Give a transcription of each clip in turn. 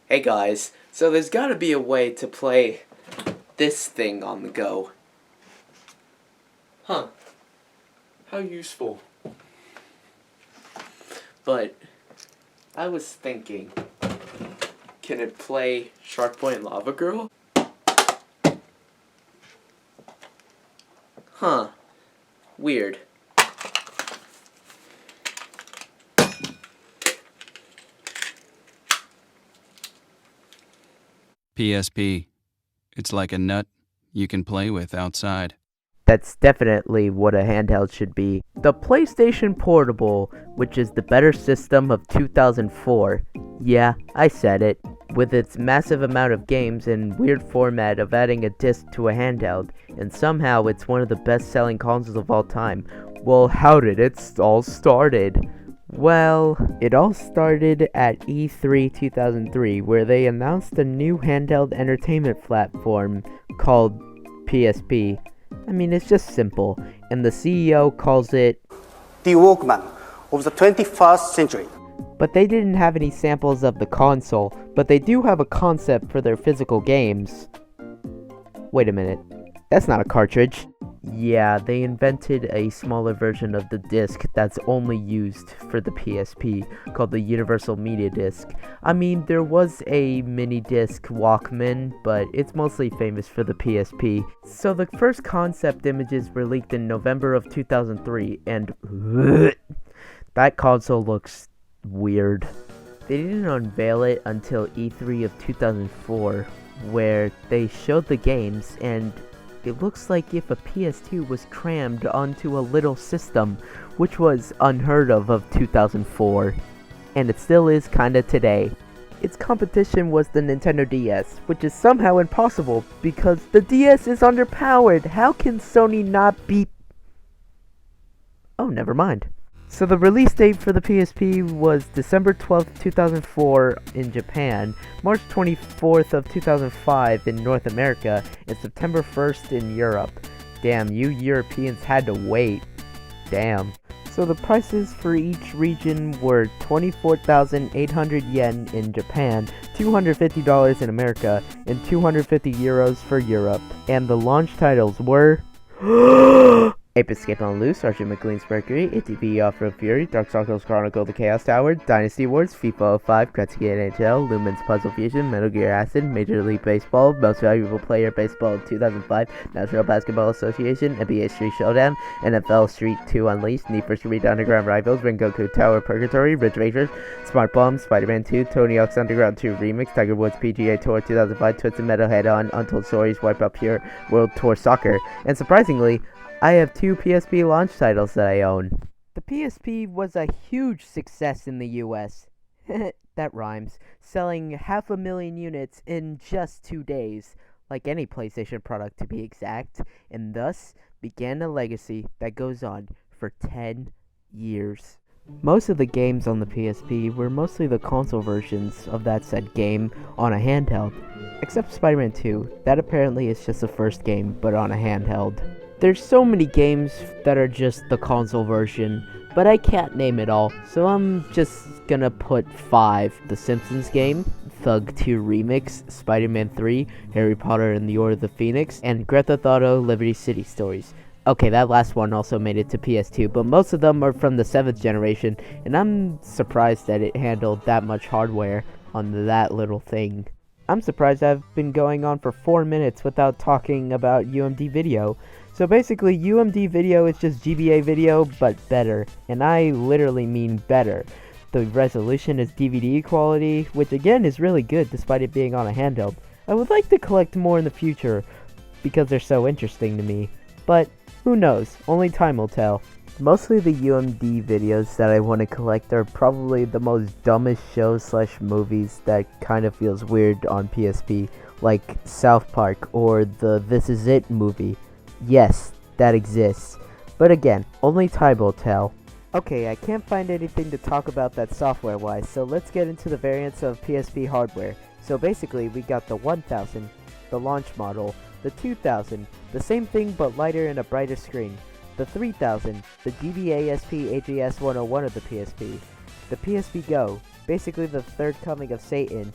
Hey guys, so there's gotta be a way to play this thing on the go. Huh. How useful. But I was thinking, can it play Shark Boy and Lava Girl? Huh. Weird. PSP. It's like a nut you can play with outside. That's definitely what a handheld should be. The PlayStation Portable, which is the better system of 2004. Yeah, I said it. With its massive amount of games and weird format of adding a disc to a handheld, and somehow it's one of the best-selling consoles of all time. Well, how did it all started? Well, it all started at E3 2003, where they announced a new handheld entertainment platform called PSP. I mean, it's just simple, and the CEO calls it the Walkman of the 21st century. But they didn't have any samples of the console, but they do have a concept for their physical games. Wait a minute, that's not a cartridge. Yeah, they invented a smaller version of the disc that's only used for the PSP, called the Universal Media Disc. I mean, there was a mini disc Walkman, but it's mostly famous for the PSP. So the first concept images were leaked in November of 2003, and that console looks weird. They didn't unveil it until E3 of 2004, where they showed the games, and it looks like if a PS2 was crammed onto a little system, which was unheard of 2004, and it still is kinda today. Its competition was the Nintendo DS, which is somehow impossible because the DS is underpowered. How can Sony not beat... Oh, never mind. So the release date for the PSP was December 12th, 2004 in Japan, March 24th of 2005 in North America, and September 1st in Europe. Damn, you Europeans had to wait. Damn. So the prices for each region were 24,800 yen in Japan, $250 in America, and 250 euros for Europe. And the launch titles were... Ape Escape on Loose, Archie McLean's Mercury, ATV Off-Road Fury, Darkstalkers Chronicle The Chaos Tower, Dynasty Wars, FIFA 05, Gretzky NHL, Lumen's Puzzle Fusion, Metal Gear Acid, Major League Baseball, Most Valuable Player Baseball 2005, National Basketball Association, NBA Street Showdown, NFL Street 2 Unleashed, Need for Speed Underground Rivals, Rengoku Tower Purgatory, Ridge Racers, Smart Bomb, Spider-Man 2, Tony Hawk's Underground 2 Remix, Tiger Woods PGA Tour 2005, Twisted Metal Head-On, Untold Stories, Wipeout Pure, World Tour Soccer, and surprisingly, I have 2 PSP launch titles that I own. The PSP was a huge success in the US. That rhymes. Selling 500,000 units in just 2 days, like any PlayStation product to be exact, and thus began a legacy that goes on for 10 years. Most of the games on the PSP were mostly the console versions of that said game on a handheld, except Spider-Man 2. That apparently is just the first game, but on a handheld. There's so many games that are just the console version, but I can't name it all, so I'm just gonna put 5. The Simpsons game, Thug 2 Remix, Spider-Man 3, Harry Potter and the Order of the Phoenix, and Grand Theft Auto Liberty City Stories. Okay, that last one also made it to PS2, but most of them are from the 7th generation, and I'm surprised that it handled that much hardware on that little thing. I'm surprised I've been going on for 4 minutes without talking about UMD video. So basically, UMD video is just GBA video, but better. And I literally mean better. The resolution is DVD quality, which again is really good despite it being on a handheld. I would like to collect more in the future, because they're so interesting to me. But, who knows, only time will tell. Mostly the UMD videos that I want to collect are probably the most dumbest shows / movies that kind of feels weird on PSP, like South Park or the This Is It movie. Yes, that exists. But again, only time will tell. Okay, I can't find anything to talk about that software-wise, so let's get into the variants of PSP hardware. So basically, we got the 1000, the launch model, the 2000, the same thing but lighter and a brighter screen, the 3000, the GBA-SP AGS 101 of the PSP Go, basically the third coming of Satan,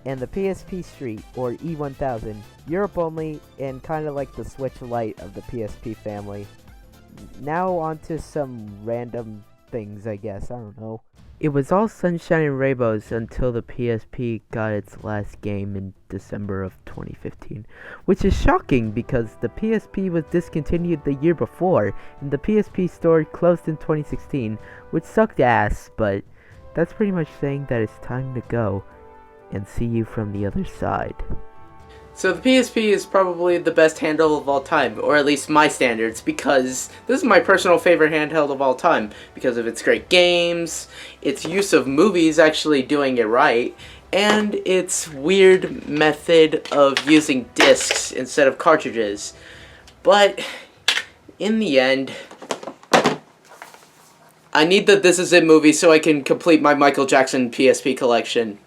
and the PSP Street, or E1000, Europe only, and kind of like the Switch Lite of the PSP family. Now onto some random things, I guess, I don't know. It was all sunshine and rainbows until the PSP got its last game in December of 2015, which is shocking because the PSP was discontinued the year before, and the PSP store closed in 2016, which sucked ass, but that's pretty much saying that it's time to go, and see you from the other side. So the PSP is probably the best handheld of all time, or at least my standards, because this is my personal favorite handheld of all time, because of its great games, its use of movies actually doing it right, and its weird method of using discs instead of cartridges. But in the end, I need the This Is It movie so I can complete my Michael Jackson PSP collection.